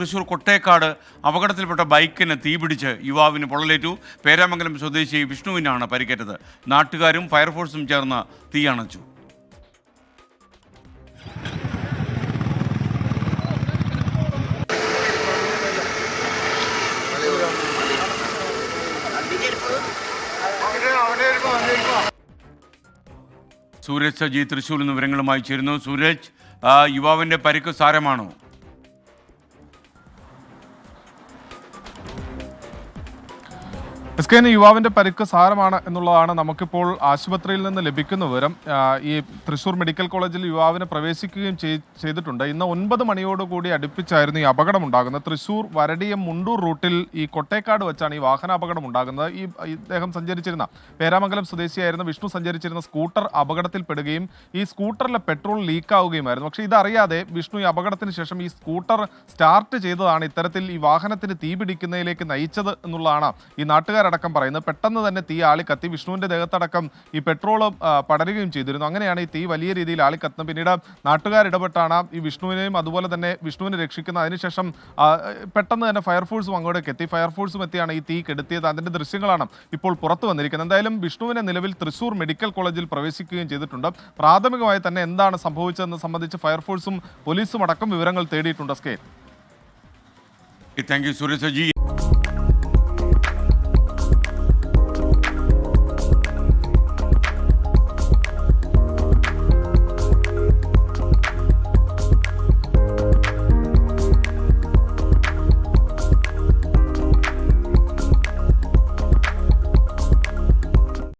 തൃശൂർ കൊട്ടേക്കാട് അപകടത്തിൽപ്പെട്ട ബൈക്കിന് തീപിടിച്ച് യുവാവിന് പൊള്ളലേറ്റു. പേരാമംഗലം സ്വദേശി വിഷ്ണുവിനാണ് പരിക്കേറ്റത്. നാട്ടുകാരും ഫയർഫോഴ്സും ചേർന്ന് തീയണച്ചു. സൂരജ് സജി തൃശൂരിൽ നിന്ന് വിവരങ്ങളുമായി ചേരുന്നു. സൂരജ്, യുവാവിന്റെ പരിക്ക് സാരമാണോ? എസ് കെ യുവാവിന്റെ പരിക്ക് സാരമാണ് എന്നുള്ളതാണ് നമുക്കിപ്പോൾ ആശുപത്രിയിൽ നിന്ന് ലഭിക്കുന്ന വിവരം. ഈ തൃശൂർ മെഡിക്കൽ കോളേജിൽ യുവാവിനെ പ്രവേശിക്കുകയും ചെയ്തിട്ടുണ്ട്. ഇന്ന് 9 മണിയോടുകൂടി അടുപ്പിച്ചായിരുന്നു ഈ അപകടം ഉണ്ടാകുന്നത്. തൃശൂർ വരടിയം മുണ്ടൂർ റൂട്ടിൽ ഈ കൊട്ടേക്കാട് വെച്ചാണ് ഈ വാഹനാപകടം ഉണ്ടാകുന്നത്. ഇദ്ദേഹം സഞ്ചരിച്ചിരുന്ന പേരാമംഗലം സ്വദേശിയായിരുന്ന വിഷ്ണു സഞ്ചരിച്ചിരുന്ന സ്കൂട്ടർ അപകടത്തിൽപ്പെടുകയും ഈ സ്കൂട്ടറിലെ പെട്രോൾ ലീക്കാവുകയുമായിരുന്നു. പക്ഷേ ഇതറിയാതെ വിഷ്ണു ഈ അപകടത്തിന് ശേഷം ഈ സ്കൂട്ടർ സ്റ്റാർട്ട് ചെയ്തതാണ് ഇത്തരത്തിൽ ഈ വാഹനത്തിന് തീ പിടിക്കുന്നതിലേക്ക് നയിച്ചത് എന്നുള്ളതാണ് ഈ നാട്ടുകാരടക്കം പറയുന്നത്. പെട്ടെന്ന് തന്നെ തീ ആളിക്കത്തി. വിഷ്ണുവിന്റെ ദേഹത്തടക്കം ഈ പെട്രോൾ പടരുകയും ചെയ്തിരുന്നു. അങ്ങനെയാണ് ഈ തീ വലിയ രീതിയിൽ ആളിക്കത്തുന്നത്. പിന്നീട് നാട്ടുകാരിടപെട്ടാണ് ഈ വിഷ്ണുവിനെയും അതുപോലെ തന്നെ വിഷ്ണുവിനെ രക്ഷിക്കുന്നത്. അതിനുശേഷം പെട്ടെന്ന് തന്നെ ഫയർഫോഴ്സും അങ്ങോട്ടേക്ക് എത്തി. ഫയർഫോഴ്സും എത്തിയാണ് ഈ തീ കെടുത്തിയത്. അതിന്റെ ദൃശ്യങ്ങളാണ് ഇപ്പോൾ പുറത്തു വന്നിരിക്കുന്നത്. എന്തായാലും വിഷ്ണുവിനെ നിലവിൽ തൃശൂർ മെഡിക്കൽ കോളേജിൽ പ്രവേശിക്കുകയും ചെയ്തിട്ടുണ്ട്. പ്രാഥമികമായി തന്നെ എന്താണ് സംഭവിച്ചതെന്ന് സംബന്ധിച്ച് ഫയർഫോഴ്സും പോലീസും അടക്കം വിവരങ്ങൾ തേടിയിട്ടുണ്ട്. സ്കേ, താങ്ക് യു സൂരജ് സജി.